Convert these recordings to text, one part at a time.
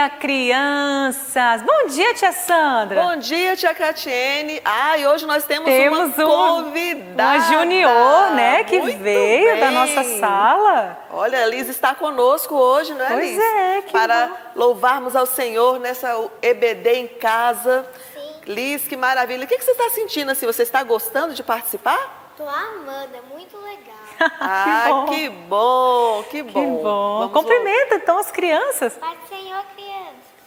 dia, crianças! Bom dia, tia Sandra! Bom dia, tia Catiene! E hoje nós temos uma convidada! Uma junior, né, que Muito veio bem. da nossa sala. Olha, a Liz está conosco hoje, não é, Liz? Pois é, que Para bom. louvarmos ao Senhor nessa EBD em casa. Sim. Liz, que maravilha! O que você está sentindo assim? Você está gostando de participar? Tô amando, é muito legal. bom. Que bom, que bom! Que bom. Vamos Cumprimenta, então, as crianças. Pai do Senhor, criança.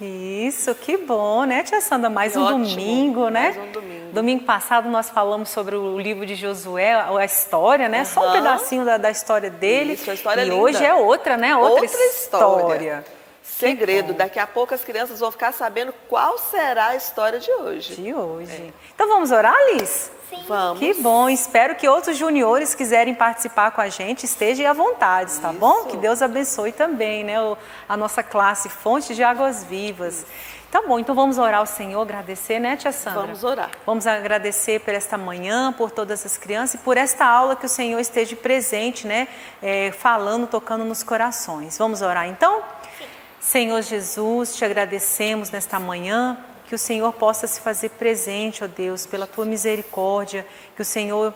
Isso, que bom, né, tia Sandra? Mais um Ótimo, domingo, né? mais um domingo. Domingo passado nós falamos sobre o livro de Josué, a história, né? Só um Aham. pedacinho da história dele. Isso, a história e linda. hoje é outra, né? Outra história. Segredo, bom. daqui a pouco as crianças vão ficar sabendo qual será a história de hoje. De hoje. Então vamos orar, Liz? Sim. Vamos. Que bom, espero que outros juniores quiserem participar com a gente, estejam à vontade, tá bom? Que Deus abençoe também, né? A nossa classe Fonte de Águas Vivas. Tá bom, então vamos orar ao Senhor, agradecer, né, tia Sandra? Vamos orar. Vamos agradecer por esta manhã, por todas as crianças e por esta aula que o Senhor esteja presente, né? Falando, tocando nos corações. Vamos orar então? Sim. Senhor Jesus, te agradecemos nesta manhã, que o Senhor possa se fazer presente, ó Deus, pela tua misericórdia, que o Senhor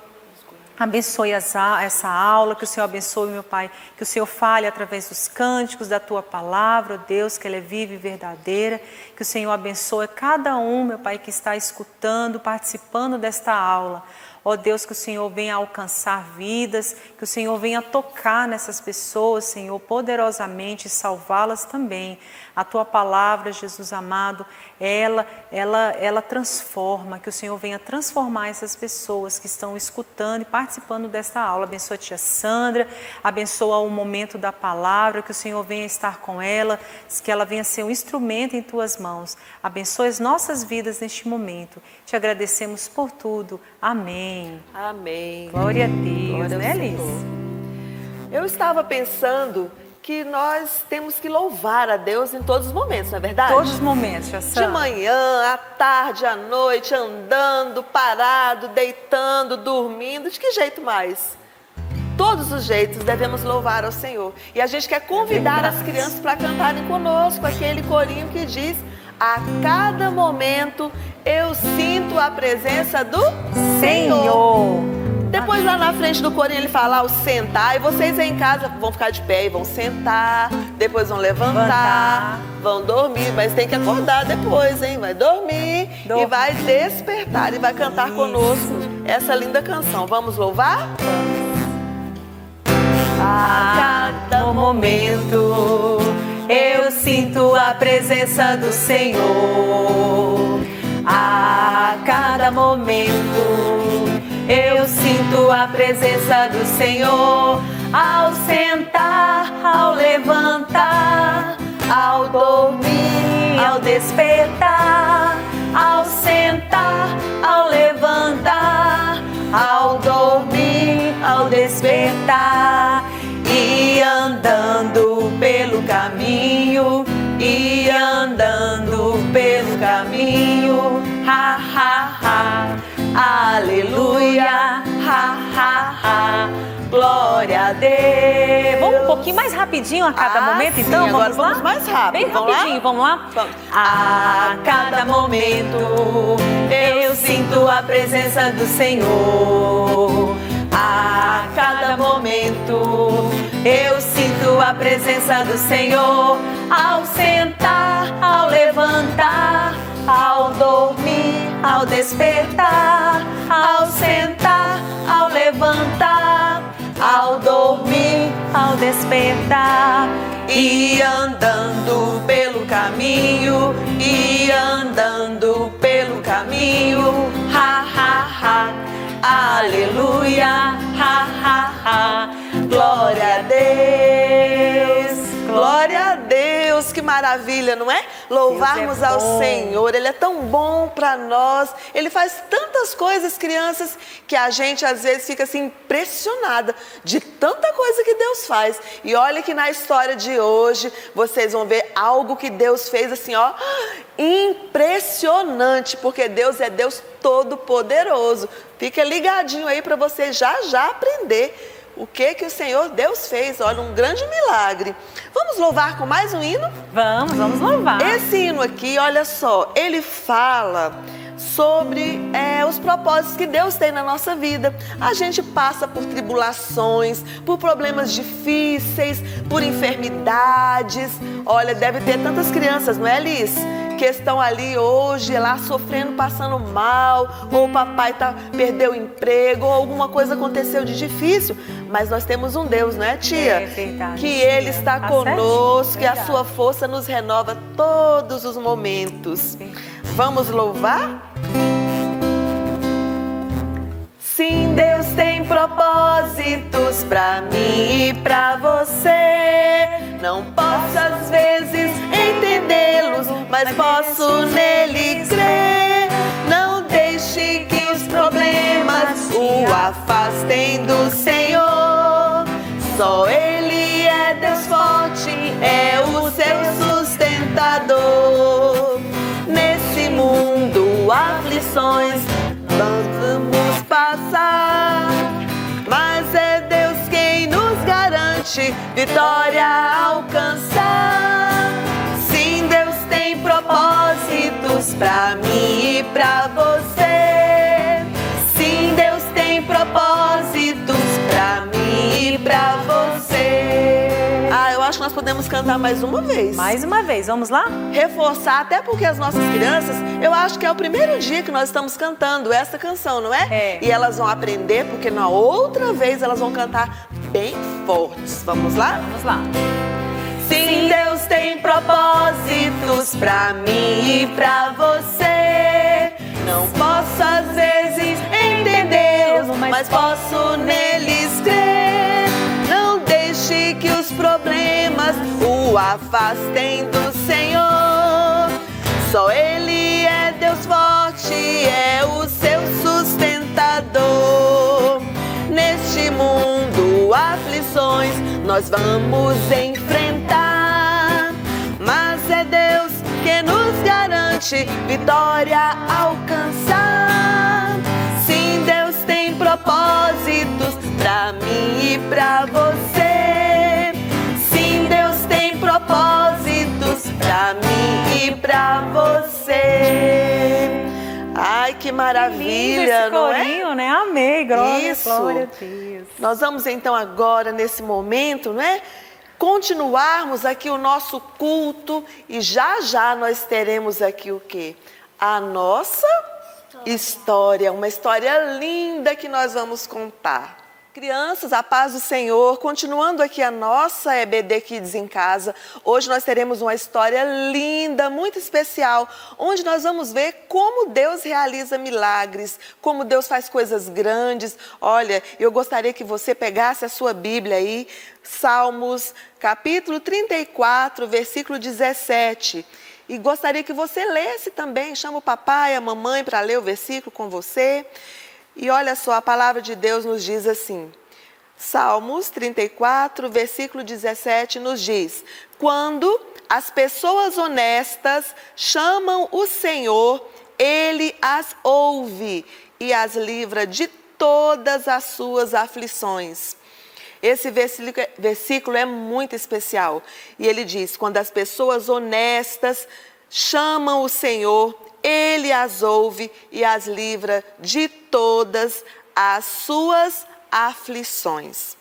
abençoe essa aula, que o Senhor abençoe, meu Pai, que o Senhor fale através dos cânticos, da tua palavra, ó Deus, que ela é viva e verdadeira, que o Senhor abençoe cada um, meu Pai, que está escutando, participando desta aula. Ó Deus, que o Senhor venha alcançar vidas, que o Senhor venha tocar nessas pessoas, Senhor, poderosamente, e salvá-las também. A Tua palavra, Jesus amado, ela transforma, que o Senhor venha transformar essas pessoas que estão escutando e participando desta aula. Abençoa a tia Sandra, abençoa o momento da palavra, que o Senhor venha estar com ela, que ela venha ser um instrumento em Tuas mãos. Abençoa as nossas vidas neste momento. Te agradecemos por tudo. Amém. Amém. Glória a Deus, Glória ao né, Liz? Senhor. Eu estava pensando que nós temos que louvar a Deus em todos os momentos, não é verdade? Todos os momentos, tia De Sandra. manhã, à tarde, à noite, andando, parado, deitando, dormindo, de que jeito mais? Todos os jeitos devemos louvar ao Senhor. E a gente quer convidar as crianças para cantarem conosco aquele corinho que diz: a cada momento eu sinto a presença do Senhor. Depois lá na frente do corinho ele fala o sentar, e vocês aí em casa vão ficar de pé e vão sentar, depois vão levantar, vão dormir, mas tem que acordar depois, hein? Vai dormir e vai despertar e vai cantar conosco essa linda canção. Vamos louvar? A cada momento eu sinto a presença do Senhor. A cada momento eu sinto a presença do Senhor. Ao sentar, ao levantar, ao dormir, ao despertar. Ao sentar, ao levantar, ao dormir, ao despertar. E andando pelo caminho, e andando pelo caminho, ha, ha, ha, aleluia, ha, ha, ha, glória a Deus. Vamos um pouquinho mais rapidinho a cada momento, então? Sim, agora vamos lá? vamos mais rápido. Bem Vamos rapidinho, lá? vamos lá? Vamos. A cada momento eu sinto a presença do Senhor. A cada momento eu sinto a presença do Senhor. Ao sentar, ao levantar, ao dormir, ao despertar. Ao sentar, ao levantar, ao dormir, ao despertar. E andando pelo caminho, e andando pelo caminho, ha, ha, ha, aleluia, ha, ha, ha, glória a Deus. Glória a Deus, que maravilha, não é? Louvarmos Deus é ao bom. Senhor, Ele é tão bom para nós, Ele faz tantas coisas, crianças, que a gente às vezes fica assim impressionada de tanta coisa que Deus faz. E olha que na história de hoje, vocês vão ver algo que Deus fez assim, ó, impressionante, porque Deus é Deus todo-poderoso. Fica ligadinho aí para você já aprender o que o Senhor Deus fez. Olha, um grande milagre. Vamos louvar com mais um hino? Vamos louvar. Esse hino aqui, olha só, ele fala sobre os propósitos que Deus tem na nossa vida. A gente passa por tribulações, por problemas difíceis, por enfermidades. Olha, deve ter tantas crianças, não é, Liz? Que estão ali hoje, lá sofrendo, passando mal, ou o papai perdeu o emprego, ou alguma coisa aconteceu de difícil. Mas nós temos um Deus, não é, tia? É verdade, que tia. Ele está Tá conosco, certinho, que a verdade. sua força nos renova todos os momentos. Verdade. Vamos louvar? Sim, Deus tem propósitos pra mim e pra você. Não posso às vezes entendê-los, mas posso nele crer. Não deixe que os problemas o afastem do Senhor. Só Ele é Deus forte, é o seu sustentador. Nesse mundo, aflições nós vamos passar, mas é Deus quem nos garante vitória a alcançar. Sim, Deus tem propósitos pra mim e pra você. Sim, Deus tem propósitos pra mim e pra você. Eu acho que nós podemos cantar mais uma vez. Mais uma vez, vamos lá? Reforçar, até porque as nossas crianças, eu acho que é o primeiro dia que nós estamos cantando essa canção, não é? É. E elas vão aprender, porque na outra vez elas vão cantar bem fortes. Vamos lá? Vamos lá. Sim, Deus tem propósitos pra mim e pra você. Não posso às vezes entendê-los, mas posso neles crer. Não deixe que os problemas o afastem do Senhor. Só Ele é Deus forte, é o seu sustentador. Neste mundo, aflições nós vamos enfrentar, mas é Deus que nos garante vitória a alcançar. Sim, Deus tem propósitos pra mim e pra você. Sim, Deus tem propósitos pra mim e pra você. Ai, que maravilha, Lindo esse não é? corinho, né? Amei, glória, Isso. glória a Deus. Nós vamos então agora, nesse momento, né, continuarmos aqui o nosso culto e já já nós teremos aqui o quê? A nossa história, uma história linda que nós vamos contar. Crianças, a paz do Senhor, continuando aqui a nossa EBD Kids em Casa, hoje nós teremos uma história linda, muito especial, onde nós vamos ver como Deus realiza milagres, como Deus faz coisas grandes. Olha, eu gostaria que você pegasse a sua Bíblia aí, Salmos, capítulo 34, versículo 17. E gostaria que você lesse também, chama o papai, a mamãe para ler o versículo com você. E olha só, a palavra de Deus nos diz assim, Salmos 34, versículo 17 nos diz: quando as pessoas honestas chamam o Senhor, Ele as ouve e as livra de todas as suas aflições. Esse versículo é muito especial. E ele diz, quando as pessoas honestas chamam o Senhor, Ele as ouve e as livra de todas as suas aflições.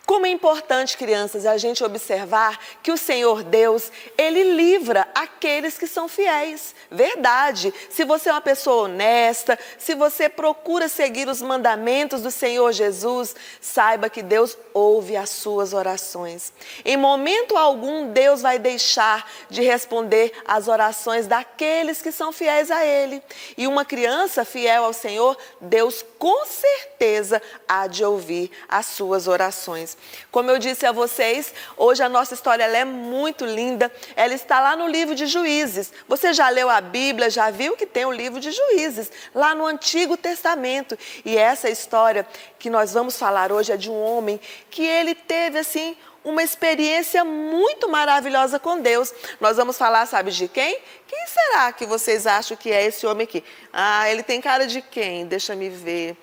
Como é importante, crianças, a gente observar que o Senhor Deus, Ele livra aqueles que são fiéis. Verdade. Se você é uma pessoa honesta, se você procura seguir os mandamentos do Senhor Jesus, saiba que Deus ouve as suas orações. Em momento algum, Deus vai deixar de responder às orações daqueles que são fiéis a Ele. E uma criança fiel ao Senhor, Deus com certeza há de ouvir as suas orações. Como eu disse a vocês, hoje a nossa história ela é muito linda. Ela está lá no livro de Juízes. Você já leu a Bíblia, já viu que tem o livro de Juízes, lá no Antigo Testamento. E essa história que nós vamos falar hoje é de um homem que ele teve assim uma experiência muito maravilhosa com Deus. Nós vamos falar, sabe de quem? Quem será que vocês acham que é esse homem aqui? Ah, ele tem cara de quem? Deixa me ver.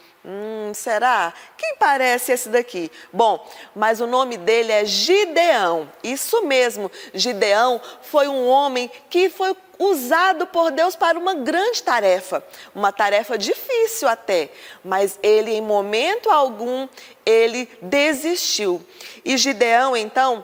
Será? Quem parece esse daqui? Bom, mas o nome dele é Gideão. Isso mesmo, Gideão foi um homem que foi usado por Deus para uma grande tarefa, uma tarefa difícil até, mas ele em momento algum, ele desistiu. E Gideão então,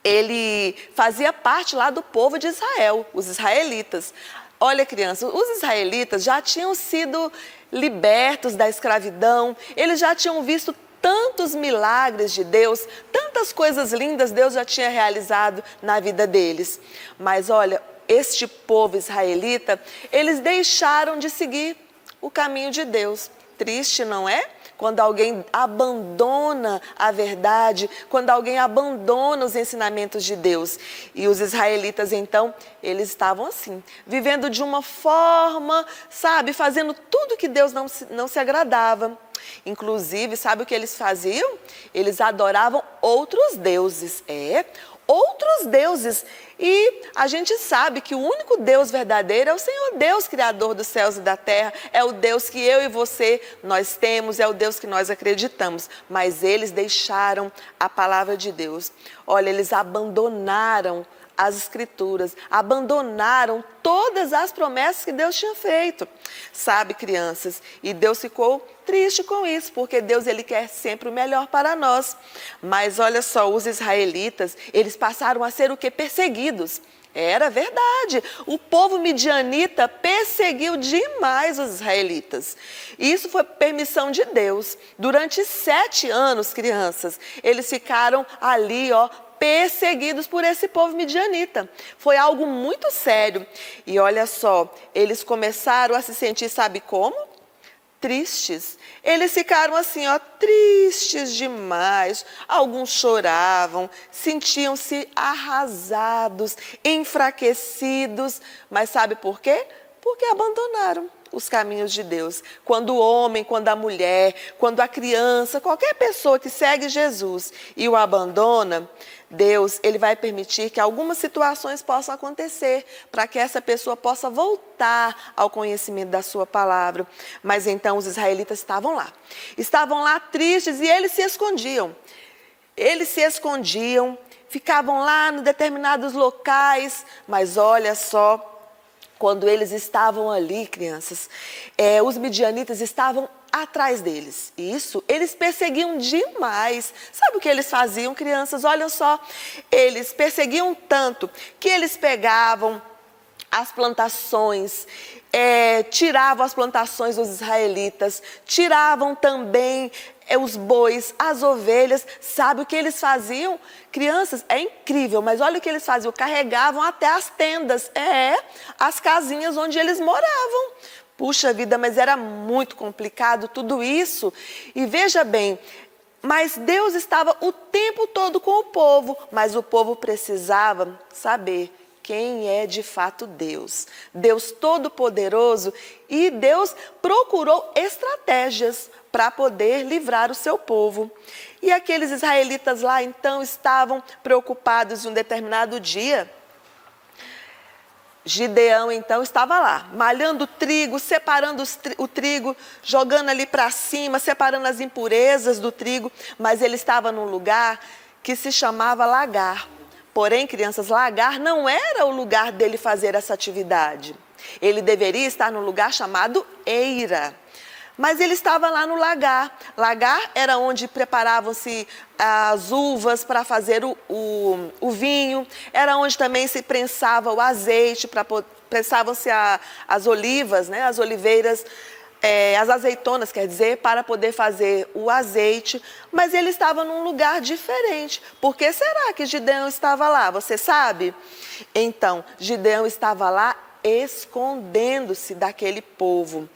ele fazia parte lá do povo de Israel, os israelitas. Olha, crianças, os israelitas já tinham sido libertos da escravidão, eles já tinham visto tantos milagres de Deus, tantas coisas lindas Deus já tinha realizado na vida deles. Mas olha, este povo israelita, eles deixaram de seguir o caminho de Deus. Triste, não é? Quando alguém abandona a verdade, quando alguém abandona os ensinamentos de Deus. E os israelitas, então, eles estavam assim, vivendo de uma forma, sabe, fazendo tudo que Deus não se agradava. Inclusive, sabe o que eles faziam? Eles adoravam outros deuses, outros deuses. E a gente sabe que o único Deus verdadeiro é o Senhor Deus, Criador dos céus e da terra. É o Deus que eu e você, nós temos, é o Deus que nós acreditamos. Mas eles deixaram a palavra de Deus. Olha, eles abandonaram as escrituras, abandonaram todas as promessas que Deus tinha feito. Sabe, crianças, e Deus ficou triste com isso, porque Deus, ele quer sempre o melhor para nós. Mas olha só, os israelitas, eles passaram a ser o quê? Perseguidos. Era verdade, o povo midianita perseguiu demais os israelitas. Isso foi permissão de Deus. Durante 7 anos, crianças, eles ficaram ali, perseguidos por esse povo midianita. Foi algo muito sério. E olha só, eles começaram a se sentir, sabe como? Tristes. Eles ficaram assim, tristes demais. Alguns choravam, sentiam-se arrasados, enfraquecidos. Mas sabe por quê? Porque abandonaram os caminhos de Deus. Quando o homem, quando a mulher, quando a criança, qualquer pessoa que segue Jesus e o abandona, Deus, ele vai permitir que algumas situações possam acontecer para que essa pessoa possa voltar ao conhecimento da sua palavra. Mas então os israelitas estavam lá tristes e eles se escondiam. Eles se escondiam, ficavam lá em determinados locais, mas olha só, quando eles estavam ali, crianças, os midianitas estavam atrás deles. Isso, eles perseguiam demais. Sabe o que eles faziam, crianças? Olha só, eles perseguiam tanto que eles pegavam as plantações, tiravam as plantações dos israelitas, tiravam também os bois, as ovelhas. Sabe o que eles faziam? Crianças, é incrível, mas olha o que eles faziam, carregavam até as tendas, as casinhas onde eles moravam. Puxa vida, mas era muito complicado tudo isso. E veja bem, mas Deus estava o tempo todo com o povo, mas o povo precisava saber quem é de fato Deus. Deus Todo-Poderoso, e Deus procurou estratégias para poder livrar o seu povo. E aqueles israelitas lá então estavam preocupados em um determinado dia. Gideão então estava lá, malhando o trigo, separando o trigo, jogando ali para cima, separando as impurezas do trigo, mas ele estava num lugar que se chamava lagar. Porém, crianças, lagar não era o lugar dele fazer essa atividade. Ele deveria estar num lugar chamado eira. Mas ele estava lá no lagar. Lagar era onde preparavam-se as uvas para fazer o vinho. Era onde também se prensava o azeite, prensavam-se as olivas, as oliveiras, as azeitonas, quer dizer, para poder fazer o azeite. Mas ele estava num lugar diferente. Por que será que Gideão estava lá? Você sabe? Então, Gideão estava lá escondendo-se daquele povo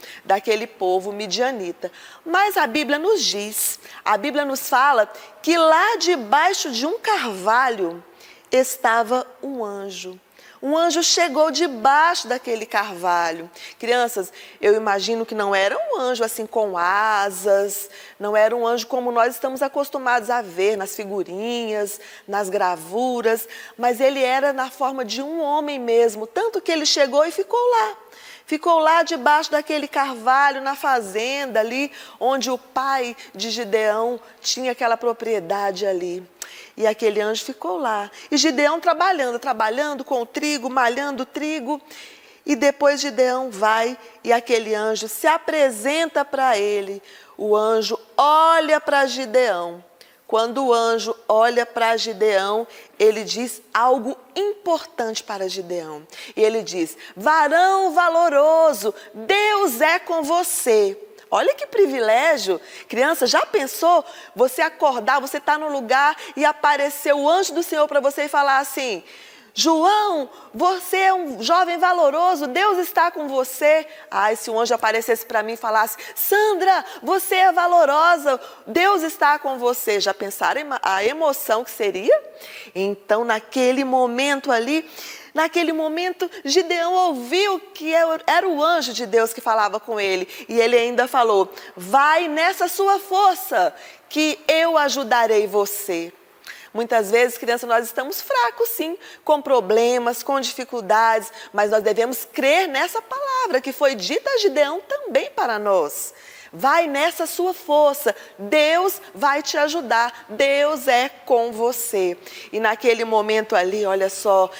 midianita. Mas a Bíblia nos diz, a Bíblia nos fala que lá debaixo de um carvalho estava um anjo. Um anjo chegou debaixo daquele carvalho. Crianças, eu imagino que não era um anjo assim com asas, Não era um anjo como nós estamos acostumados a ver nas figurinhas, nas gravuras, mas ele era na forma de um homem mesmo, tanto que ele chegou e ficou lá. Ficou lá debaixo daquele carvalho, na fazenda ali, onde o pai de Gideão tinha aquela propriedade ali. E aquele anjo ficou lá. E Gideão trabalhando com o trigo, malhando o trigo. E depois Gideão vai e aquele anjo se apresenta para ele. O anjo olha para Gideão. Quando o anjo olha para Gideão, ele diz algo importante para Gideão. E ele diz: varão valoroso, Deus é com você. Olha que privilégio. Criança, já pensou você acordar, você está no lugar e aparecer o anjo do Senhor para você e falar assim: João, você é um jovem valoroso, Deus está com você. Ai, se o anjo aparecesse para mim e falasse: Sandra, você é valorosa, Deus está com você. Já pensaram a emoção que seria? Então, naquele momento ali, Gideão ouviu que era o anjo de Deus que falava com ele. E ele ainda falou: vai nessa sua força, que eu ajudarei você. Muitas vezes, criança, nós estamos fracos, sim, com problemas, com dificuldades, mas nós devemos crer nessa palavra que foi dita a Gideão também para nós. Vai nessa sua força, Deus vai te ajudar, Deus é com você. E naquele momento ali, olha só,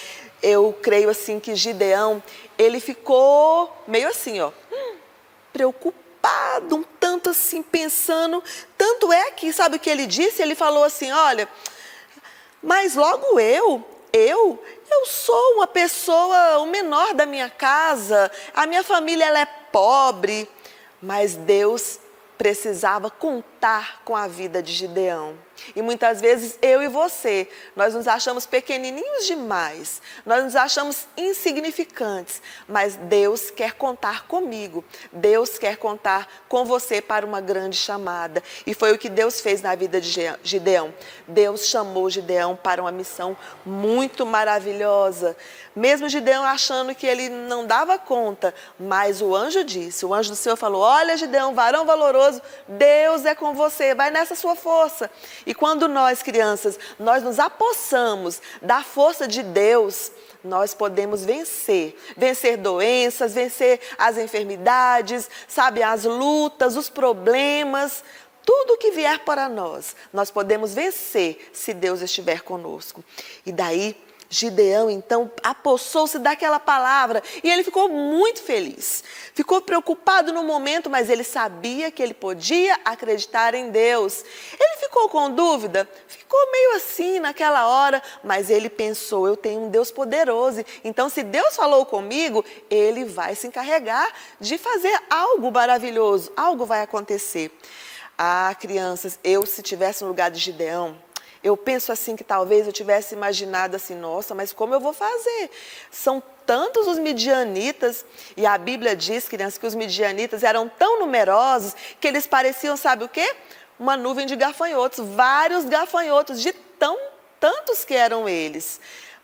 eu creio assim que Gideão, ele ficou meio assim, preocupado, um tanto assim, pensando. Tanto é que, sabe o que ele disse? Ele falou assim: olha, mas logo eu sou uma pessoa, o menor da minha casa, a minha família ela é pobre, mas Deus precisava contar com a vida de Gideão. E muitas vezes eu e você, nós nos achamos pequenininhos demais, nós nos achamos insignificantes, mas Deus quer contar comigo, Deus quer contar com você para uma grande chamada. E foi o que Deus fez na vida de Gideão. Deus chamou Gideão para uma missão muito maravilhosa. Mesmo Gideão achando que ele não dava conta, mas o anjo do Senhor falou: olha, Gideão, varão valoroso, Deus é com você, vai nessa sua força. E quando nós, crianças, nós nos apossamos da força de Deus, nós podemos vencer doenças, vencer as enfermidades, sabe, as lutas, os problemas, tudo que vier para nós podemos vencer se Deus estiver conosco. E daí, Gideão, então, apossou-se daquela palavra e ele ficou muito feliz. Ficou preocupado no momento, mas ele sabia que ele podia acreditar em Deus. Ele ficou com dúvida? Ficou meio assim naquela hora, mas ele pensou: eu tenho um Deus poderoso, então se Deus falou comigo, ele vai se encarregar de fazer algo maravilhoso, algo vai acontecer. Ah, crianças, se tivesse no lugar de Gideão, eu penso assim que talvez eu tivesse imaginado assim: nossa, mas como eu vou fazer? São tantos os midianitas, e a Bíblia diz, crianças, que os midianitas eram tão numerosos que eles pareciam, sabe o quê? Uma nuvem de gafanhotos, vários gafanhotos, de tantos que eram eles.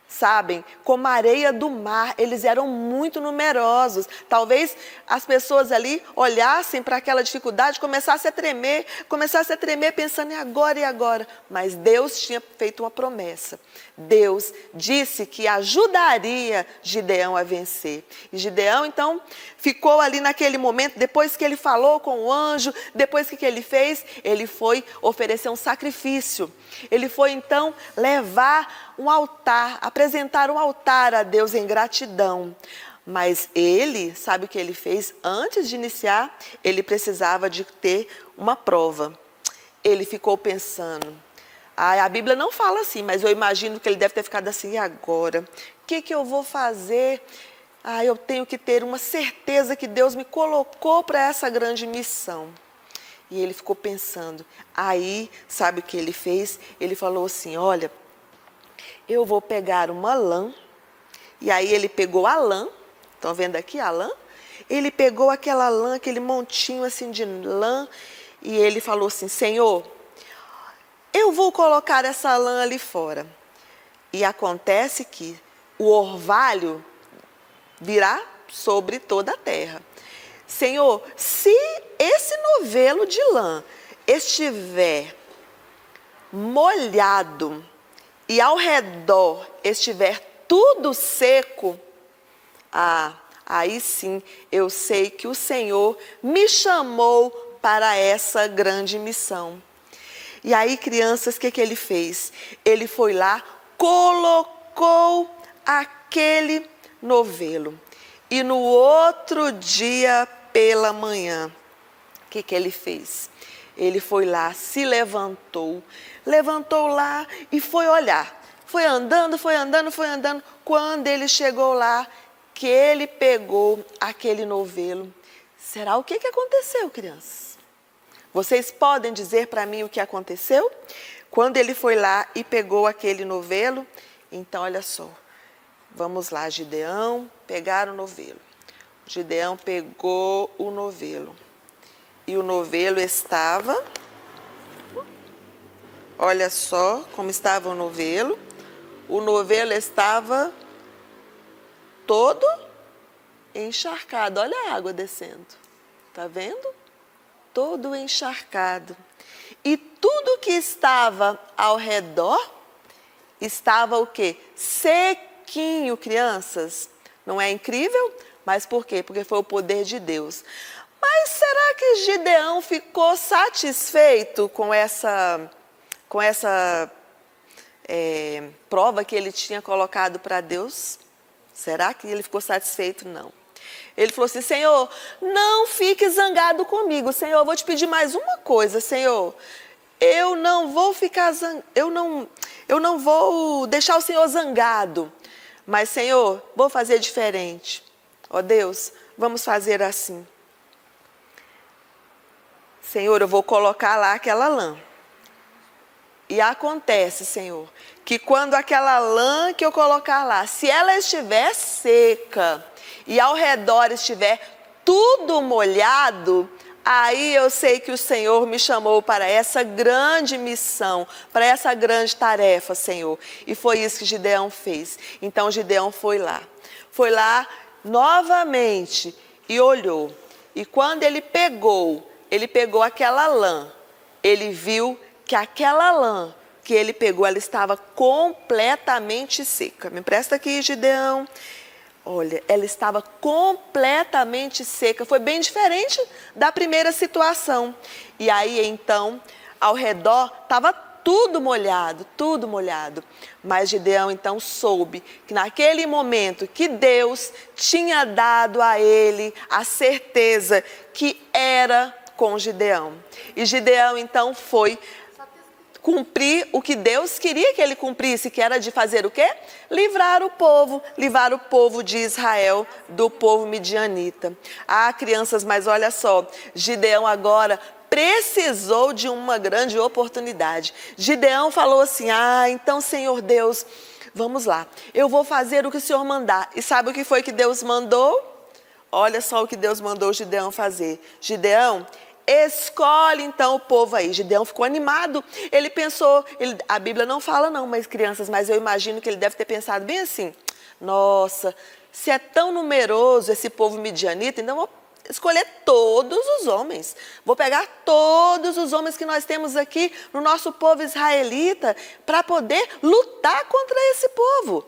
Sabem, como a areia do mar, eles eram muito numerosos. Talvez as pessoas ali olhassem para aquela dificuldade, começassem a tremer pensando: e agora? Mas Deus tinha feito uma promessa. Deus disse que ajudaria Gideão a vencer. E Gideão, então, ficou ali naquele momento, depois que ele falou com o anjo, depois que ele fez, ele foi oferecer um sacrifício. Ele foi, então, levar um altar, apresentar um altar a Deus em gratidão. Mas ele, sabe o que ele fez? Antes de iniciar, ele precisava de ter uma prova. Ele ficou pensando. A Bíblia não fala assim, mas eu imagino que ele deve ter ficado assim: e agora? O que eu vou fazer? Eu tenho que ter uma certeza que Deus me colocou para essa grande missão. E ele ficou pensando. Aí, sabe o que ele fez? Ele falou assim: olha, eu vou pegar uma lã. E aí ele pegou a lã. Estão vendo aqui a lã? Ele pegou aquela lã, aquele montinho assim de lã. E ele falou assim: Senhor, eu vou colocar essa lã ali fora. E acontece que o orvalho virá sobre toda a terra. Senhor, se esse novelo de lã estiver molhado e ao redor estiver tudo seco, aí sim eu sei que o Senhor me chamou para essa grande missão. E aí, crianças, o que ele fez? Ele foi lá, colocou aquele novelo. E no outro dia pela manhã, o que ele fez? Ele foi lá, se levantou lá e foi olhar. Foi andando. Quando ele chegou lá, que ele pegou aquele novelo. Será o que aconteceu, crianças? Vocês podem dizer para mim o que aconteceu? Quando ele foi lá e pegou aquele novelo, então olha só. Vamos lá, Gideão, pegar o novelo. Gideão pegou o novelo. E o novelo estava, olha só como estava o novelo. O novelo estava todo encharcado. Olha a água descendo. Tá vendo? Todo encharcado. E tudo que estava ao redor estava o quê? Sequinho, crianças. Não é incrível? Mas por quê? Porque foi o poder de Deus. Mas será que Gideão ficou satisfeito com essa prova que ele tinha colocado para Deus? Será que ele ficou satisfeito? Não. Ele falou assim: Senhor, não fique zangado comigo. Senhor, eu vou te pedir mais uma coisa, Senhor. Eu não vou eu não vou deixar o Senhor zangado. Mas, Senhor, vou fazer diferente. Ó Deus, vamos fazer assim. Senhor, eu vou colocar lá aquela lã. E acontece, Senhor, que quando aquela lã que eu colocar lá, se ela estiver seca e ao redor estiver tudo molhado, aí eu sei que o Senhor me chamou para essa grande missão, para essa grande tarefa, Senhor. E foi isso que Gideão fez. Então Gideão foi lá novamente e olhou. E quando ele pegou aquela lã, ele viu que aquela lã que ele pegou, ela estava completamente seca. Me presta aqui, Gideão. Olha, ela estava completamente seca. Foi bem diferente da primeira situação. E aí, então, ao redor, estava tudo molhado. Mas Gideão, então, soube que naquele momento que Deus tinha dado a ele a certeza que era com Gideão. E Gideão, então, foi cumprir o que Deus queria que ele cumprisse, que era de fazer o quê? Livrar o povo de Israel do povo midianita. Ah, crianças, mas olha só, Gideão agora precisou de uma grande oportunidade. Gideão falou assim: então, Senhor Deus, vamos lá, eu vou fazer o que o Senhor mandar. E sabe o que foi que Deus mandou? Olha só o que Deus mandou Gideão fazer. Gideão, escolhe então o povo aí. Gideão ficou animado. Ele pensou, a Bíblia não fala não, mas crianças, mas eu imagino que ele deve ter pensado bem assim: nossa, se é tão numeroso esse povo midianita, então vou escolher todos os homens. Vou pegar todos os homens que nós temos aqui no nosso povo israelita para poder lutar contra esse povo.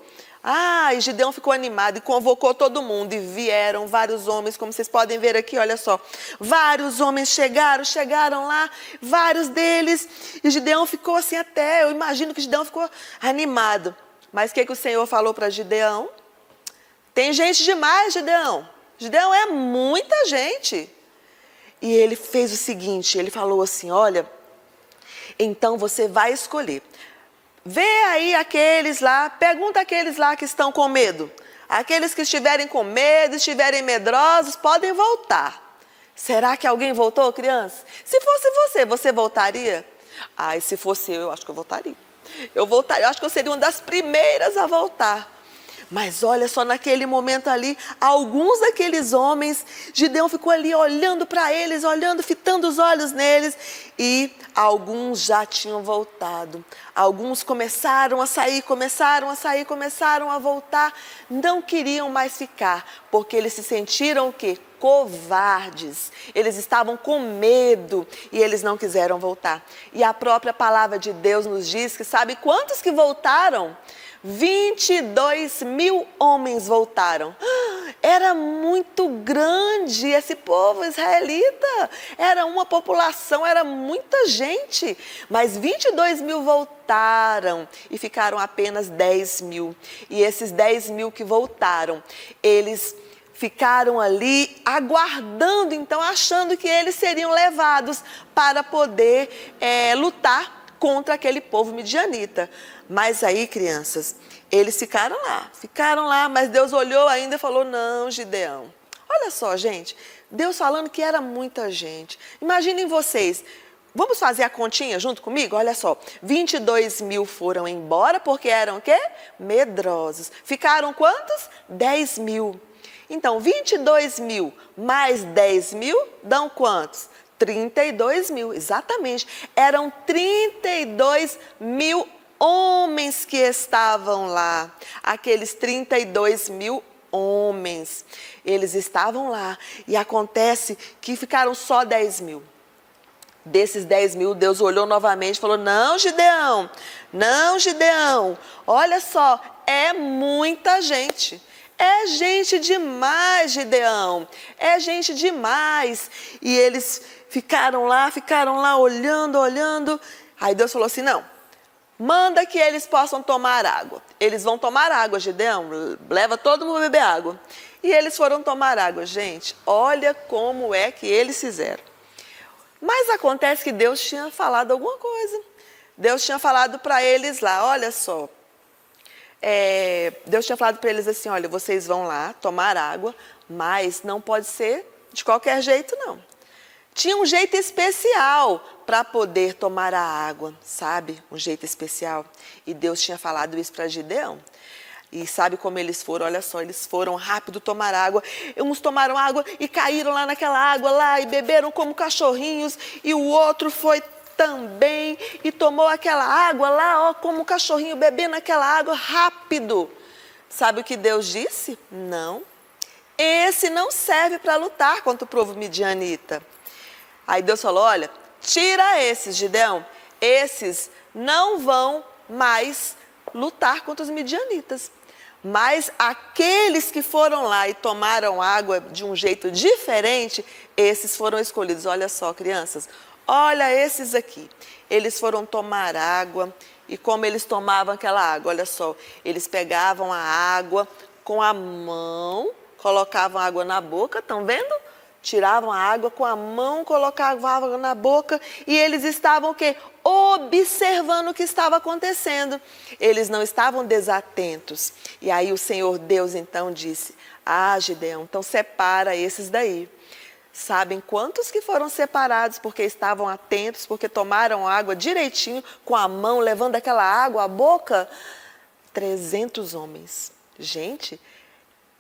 E Gideão ficou animado e convocou todo mundo. E vieram vários homens, como vocês podem ver aqui, olha só. Vários homens chegaram lá, vários deles. E Gideão ficou assim eu imagino que Gideão ficou animado. Mas o que o Senhor falou para Gideão? Tem gente demais, Gideão. Gideão, é muita gente. E ele fez o seguinte, ele falou assim: olha, então você vai escolher. Vê aí aqueles lá, pergunta aqueles lá que estão com medo. Aqueles que estiverem com medo, estiverem medrosos, podem voltar. Será que alguém voltou, criança? Se fosse você voltaria? E se fosse eu acho que eu voltaria. Eu acho que eu seria uma das primeiras a voltar. Mas olha só, naquele momento ali, alguns daqueles homens, Gideão ficou ali olhando para eles, fitando os olhos neles, e alguns já tinham voltado. Alguns começaram a sair, começaram a voltar, não queriam mais ficar, porque eles se sentiram o quê? covardes, eles estavam com medo e eles não quiseram voltar. E a própria palavra de Deus nos diz que sabe quantos que voltaram? 22.000 homens voltaram. Era muito grande esse povo israelita, era uma população, era muita gente, mas 22.000 voltaram e ficaram apenas 10.000. E esses 10.000 que voltaram, eles ficaram ali aguardando, então achando que eles seriam levados para poder lutar contra aquele povo midianita. Mas aí, crianças, eles ficaram lá, mas Deus olhou ainda e falou, não, Gideão. Olha só, gente, Deus falando que era muita gente. Imaginem vocês, vamos fazer a continha junto comigo? Olha só, 22.000 foram embora porque eram o quê? Medrosos. Ficaram quantos? 10.000. Então, 22.000 mais 10.000 dão quantos? 32.000, exatamente. Eram 32.000 homens que estavam lá. Aqueles 32.000 homens, eles estavam lá. E acontece que ficaram só 10.000. Desses 10.000, Deus olhou novamente e falou, não, Gideão, olha só, é muita gente. É gente demais, Gideão, é gente demais. E eles ficaram lá olhando. Aí Deus falou assim, não, manda que eles possam tomar água. Eles vão tomar água, Gideão, leva todo mundo a beber água. E eles foram tomar água, gente, olha como é que eles fizeram. Mas acontece que Deus tinha falado alguma coisa. Deus tinha falado para eles lá, olha só. Deus tinha falado para eles assim, olha, vocês vão lá tomar água, mas não pode ser de qualquer jeito, não. Tinha um jeito especial para poder tomar a água, sabe? Um jeito especial. E Deus tinha falado isso para Gideão. E sabe como eles foram? Olha só, eles foram rápido tomar água. Uns tomaram água e caíram lá naquela água lá e beberam como cachorrinhos. E o outro foi também e tomou aquela água lá, ó, como um cachorrinho bebendo aquela água rápido. Sabe o que Deus disse? Não. Esse não serve para lutar contra o povo midianita. Aí Deus falou, olha, tira esses, Gideão. Esses não vão mais lutar contra os midianitas. Mas aqueles que foram lá e tomaram água de um jeito diferente, esses foram escolhidos. Olha só, crianças, olha esses aqui. Eles foram tomar água e como eles tomavam aquela água, olha só. Eles pegavam a água com a mão, colocavam a água na boca, estão vendo? Tiravam a água com a mão, colocavam a água na boca e eles estavam o quê? Observando o que estava acontecendo. Eles não estavam desatentos. E aí o Senhor Deus então disse, Gideão, então separa esses daí. Sabem quantos que foram separados porque estavam atentos, porque tomaram água direitinho, com a mão, levando aquela água à boca? 300 homens. Gente,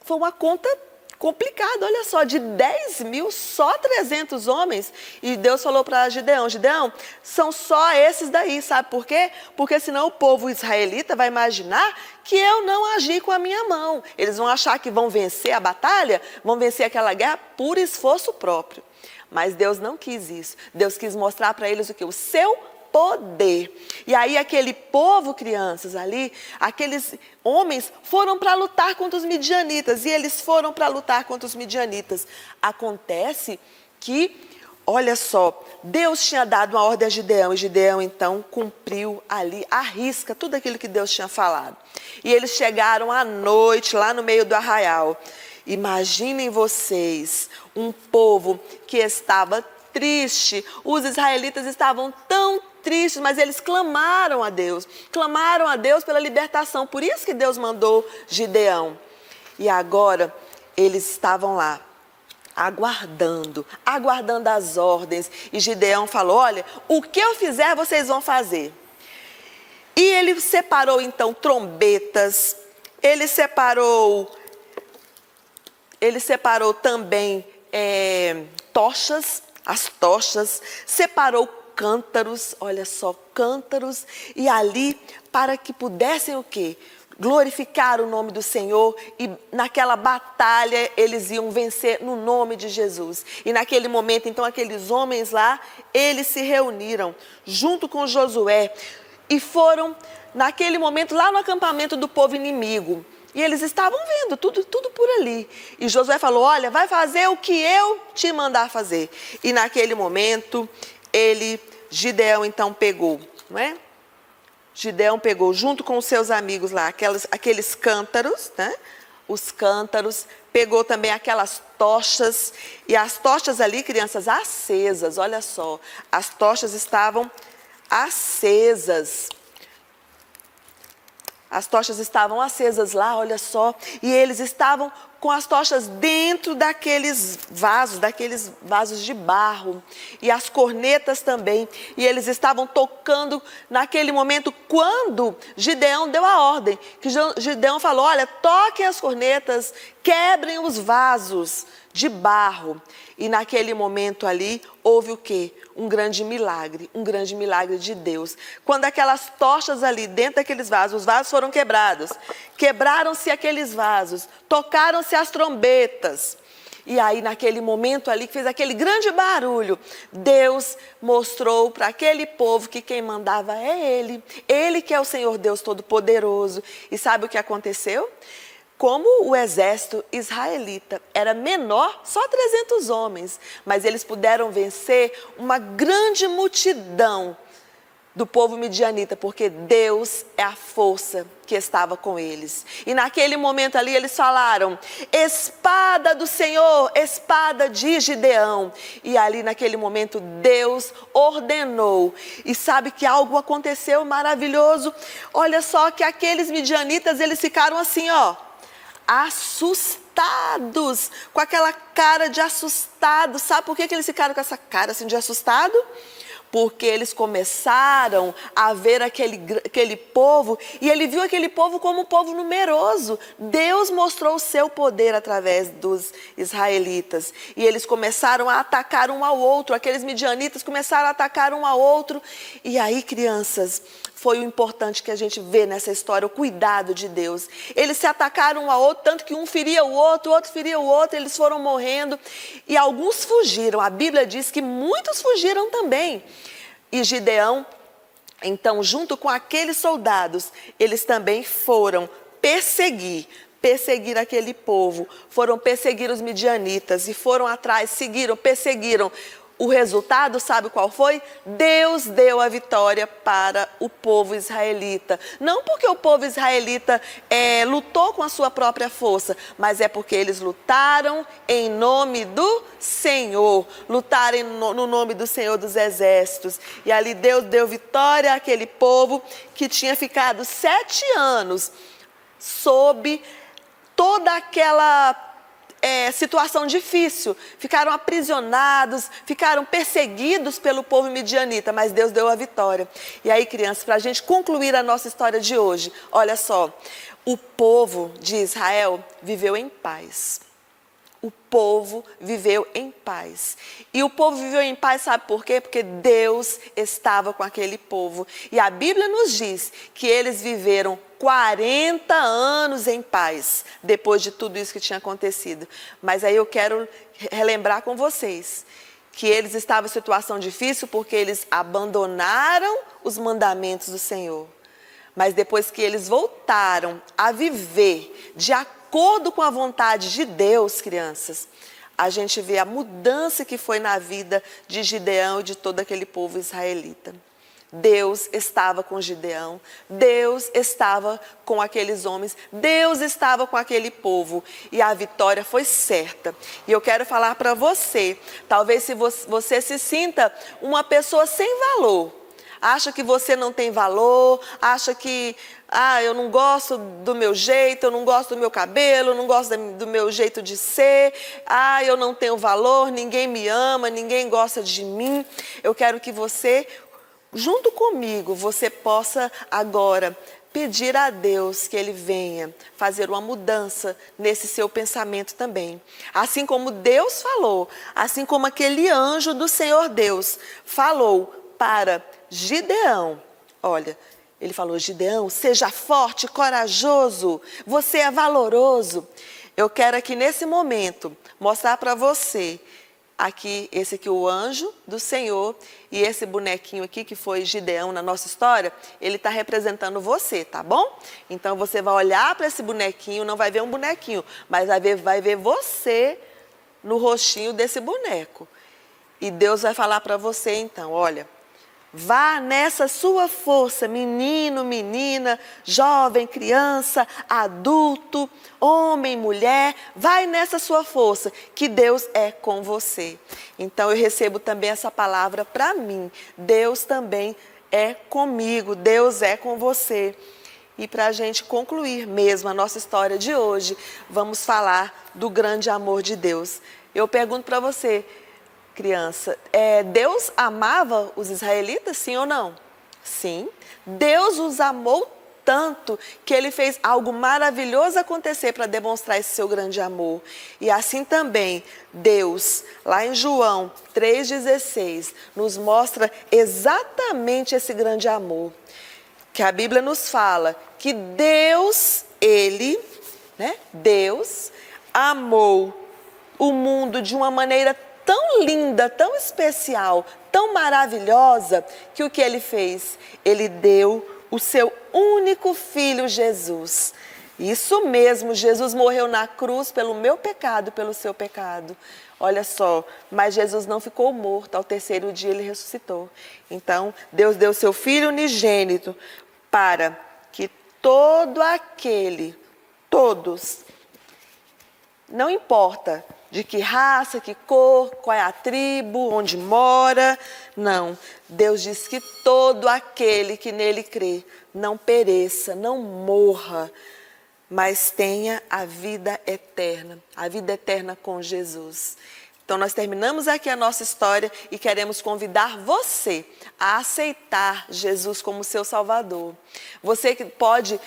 foi uma conta complicado, olha só, de 10.000, só 300 homens. E Deus falou para Gideão, Gideão, são só esses daí, sabe por quê? Porque senão o povo israelita vai imaginar que eu não agi com a minha mão. Eles vão achar que vão vencer a batalha, vão vencer aquela guerra por esforço próprio. Mas Deus não quis isso. Deus quis mostrar para eles o quê? O seu poder. E aí aquele povo, crianças, ali, aqueles homens foram para lutar contra os midianitas. E eles foram para lutar contra os midianitas. Acontece que, olha só, Deus tinha dado uma ordem a Gideão. E Gideão, então, cumpriu ali, à risca, tudo aquilo que Deus tinha falado. E eles chegaram à noite, lá no meio do arraial. Imaginem vocês, um povo que estava triste. Os israelitas estavam tão tristes, mas eles clamaram a Deus pela libertação. Por isso que Deus mandou Gideão. E agora eles estavam lá, aguardando as ordens. E Gideão falou, olha, o que eu fizer vocês vão fazer. E ele separou então trombetas, ele separou também tochas, as tochas, separou cântaros, olha só, cântaros, e ali para que pudessem o quê? Glorificar o nome do Senhor, e naquela batalha eles iam vencer no nome de Jesus. E naquele momento, então, aqueles homens lá, eles se reuniram junto com Josué e foram, naquele momento, lá no acampamento do povo inimigo. E eles estavam vendo tudo por ali. E Josué falou, olha, vai fazer o que eu te mandar fazer. E naquele momento, Gideão então pegou, não é? Gideão pegou junto com os seus amigos lá, aqueles cântaros, né? Os cântaros, pegou também aquelas tochas, e as tochas ali, crianças, acesas, olha só, as tochas estavam acesas. As tochas estavam acesas lá, olha só, e eles estavam com as tochas dentro daqueles vasos de barro, e as cornetas também, e eles estavam tocando naquele momento quando Gideão deu a ordem, que Gideão falou, olha, toquem as cornetas, quebrem os vasos de barro, e naquele momento ali, houve o quê? Um grande milagre de Deus. Quando aquelas tochas ali dentro daqueles vasos, os vasos foram quebrados, quebraram-se aqueles vasos, tocaram-se as trombetas. E aí naquele momento ali, que fez aquele grande barulho, Deus mostrou para aquele povo que quem mandava é Ele que é o Senhor Deus Todo-Poderoso. E sabe o que aconteceu? Como o exército israelita era menor, só 300 homens, mas eles puderam vencer uma grande multidão do povo midianita, porque Deus é a força que estava com eles. E naquele momento ali eles falaram, espada do Senhor, espada de Gideão. E ali naquele momento Deus ordenou. E sabe que algo aconteceu maravilhoso? Olha só que aqueles midianitas, eles ficaram assim, ó, assustados, com aquela cara de assustado. Sabe por que eles ficaram com essa cara assim de assustado? Porque eles começaram a ver aquele povo, e ele viu aquele povo como um povo numeroso. Deus mostrou o seu poder através dos israelitas, e eles começaram a atacar um ao outro, aqueles midianitas começaram a atacar um ao outro. E aí, crianças, foi o importante que a gente vê nessa história, o cuidado de Deus. Eles se atacaram um ao outro, tanto que um feria o outro feria o outro, eles foram morrendo. E alguns fugiram, a Bíblia diz que muitos fugiram também. E Gideão, então, junto com aqueles soldados, eles também foram perseguir aquele povo. Foram perseguir os midianitas e foram atrás, perseguiram. O resultado, sabe qual foi? Deus deu a vitória para o povo israelita. Não porque o povo israelita lutou com a sua própria força, mas é porque eles lutaram em nome do Senhor. Lutaram no nome do Senhor dos Exércitos. E ali Deus deu vitória àquele povo que tinha ficado 7 anos sob toda aquela situação difícil, ficaram aprisionados, ficaram perseguidos pelo povo midianita, mas Deus deu a vitória. E aí, crianças, para a gente concluir a nossa história de hoje, olha só, o povo de Israel viveu em paz. O povo viveu em paz. E o povo viveu em paz, sabe por quê? Porque Deus estava com aquele povo. E a Bíblia nos diz que eles viveram 40 anos em paz, depois de tudo isso que tinha acontecido. Mas aí eu quero relembrar com vocês que eles estavam em situação difícil porque eles abandonaram os mandamentos do Senhor. Mas depois que eles voltaram a viver de acordo com a vontade de Deus, crianças, a gente vê a mudança que foi na vida de Gideão e de todo aquele povo israelita. Deus estava com Gideão, Deus estava com aqueles homens, Deus estava com aquele povo, e a vitória foi certa. E eu quero falar para você, talvez se você se sinta uma pessoa sem valor, acha que você não tem valor, acha que eu não gosto do meu jeito, eu não gosto do meu cabelo, eu não gosto do meu jeito de ser, eu não tenho valor, ninguém me ama, ninguém gosta de mim. Eu quero que você, junto comigo, você possa agora pedir a Deus que Ele venha fazer uma mudança nesse seu pensamento também. Assim como Deus falou, assim como aquele anjo do Senhor Deus falou para Gideão. Olha, ele falou: Gideão, seja forte, corajoso, você é valoroso. Eu quero aqui nesse momento mostrar para você, aqui, esse aqui o anjo do Senhor, e esse bonequinho aqui que foi Gideão na nossa história, ele está representando você, tá bom? Então você vai olhar para esse bonequinho, não vai ver um bonequinho, mas vai ver você no rostinho desse boneco. E Deus vai falar para você então, olha, vá nessa sua força, menino, menina, jovem, criança, adulto, homem, mulher, vai nessa sua força, que Deus é com você. Então eu recebo também essa palavra para mim. Deus também é comigo, Deus é com você. E para a gente concluir mesmo a nossa história de hoje, vamos falar do grande amor de Deus. Eu pergunto para você, criança, Deus amava os israelitas, sim ou não? Sim. Deus os amou tanto que Ele fez algo maravilhoso acontecer para demonstrar esse seu grande amor. E assim também, Deus, lá em João 3,16, nos mostra exatamente esse grande amor. Que a Bíblia nos fala que Deus, Deus amou o mundo de uma maneira tão linda, tão especial, tão maravilhosa, que o que Ele fez? Ele deu o seu único filho Jesus. Isso mesmo, Jesus morreu na cruz pelo meu pecado, pelo seu pecado. Olha só, mas Jesus não ficou morto, ao terceiro dia Ele ressuscitou. Então, Deus deu seu Filho unigênito para que todos, não importa de que raça, que cor, qual é a tribo, onde mora. Não, Deus diz que todo aquele que nele crê não pereça, não morra, mas tenha a vida eterna com Jesus. Então nós terminamos aqui a nossa história e queremos convidar você a aceitar Jesus como seu Salvador. Você que pode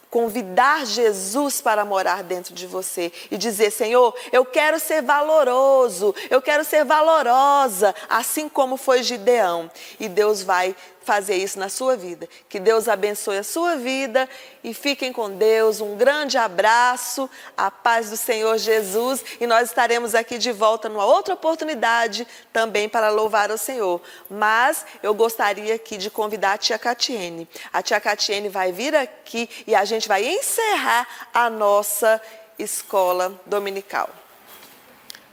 convidar Jesus para morar dentro de você e dizer: Senhor, eu quero ser valoroso, eu quero ser valorosa, assim como foi Gideão. E Deus vai fazer isso na sua vida. Que Deus abençoe a sua vida e fiquem com Deus. Um grande abraço, a paz do Senhor Jesus, e nós estaremos aqui de volta numa outra oportunidade também para louvar o Senhor. Mas eu gostaria aqui de convidar a tia Catiene. A tia Catiene vai vir aqui e a gente vai encerrar a nossa escola dominical.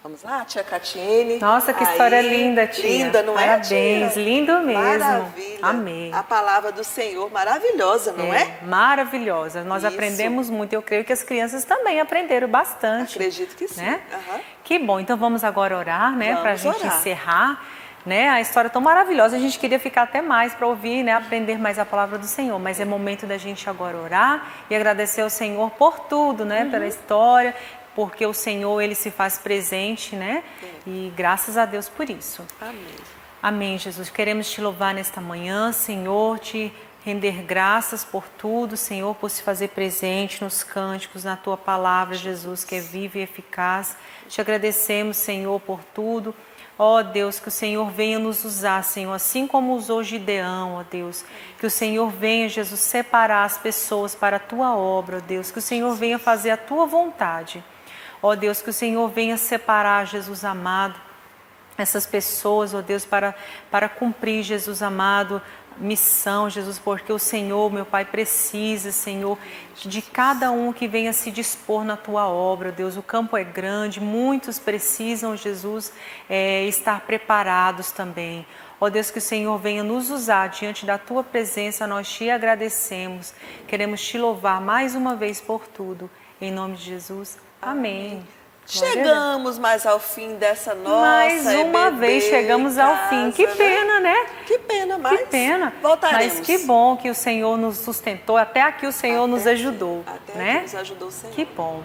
Vamos lá, tia Catiene. Nossa, que história linda, tia. Linda, não Parabéns, é, tia? lindo mesmo. Maravilha. Amém. A palavra do Senhor, maravilhosa, não é? Maravilhosa. Nós Isso. aprendemos muito. Eu creio que as crianças também aprenderam bastante. Acredito que sim. Né? Uhum. Que bom. Então vamos agora orar, né? Para a gente orar. encerrar. Né? A história tão maravilhosa. A gente queria ficar até mais para ouvir, né? Aprender mais a palavra do Senhor. Mas é momento da gente agora orar e agradecer ao Senhor por tudo, né? Pela história, porque o Senhor, Ele se faz presente, né? E graças a Deus por isso. Amém. Amém, Jesus. Queremos te louvar nesta manhã, Senhor, te render graças por tudo, Senhor, por se fazer presente nos cânticos, na tua palavra, Jesus, que é viva e eficaz. Te agradecemos, Senhor, por tudo. Ó Deus, que o Senhor venha nos usar, Senhor, assim como usou Gideão, ó Deus. Que o Senhor venha, Jesus, separar as pessoas para a tua obra, ó Deus. Que o Senhor venha fazer a tua vontade. Ó Deus, que o Senhor venha separar, Jesus amado, essas pessoas, ó Deus, para cumprir, Jesus amado, missão, Jesus, porque o Senhor, meu Pai, precisa, Senhor, de cada um que venha se dispor na tua obra, Deus. O campo é grande, muitos precisam, Jesus, estar preparados também. Ó Deus, que o Senhor venha nos usar diante da tua presença, nós te agradecemos, queremos te louvar mais uma vez por tudo, em nome de Jesus, amém. Chegamos mais ao fim dessa nossa mais uma vez chegamos ao fim. Que pena, né? Que pena, mas que pena. Voltaremos. Mas que bom que o Senhor nos sustentou. Até aqui o Senhor nos ajudou. Até né? aqui nos ajudou o Senhor. Que bom.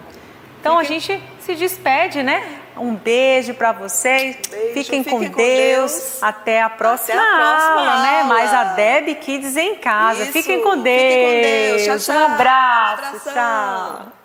Então a gente se despede, né? Um beijo para vocês. Fiquem com Deus. Até a próxima aula, né? Mais a Deb Kids em casa. Isso. Fiquem com Deus. Fiquem com Deus. Tchau, tchau. Um abraço. Abração. Tchau.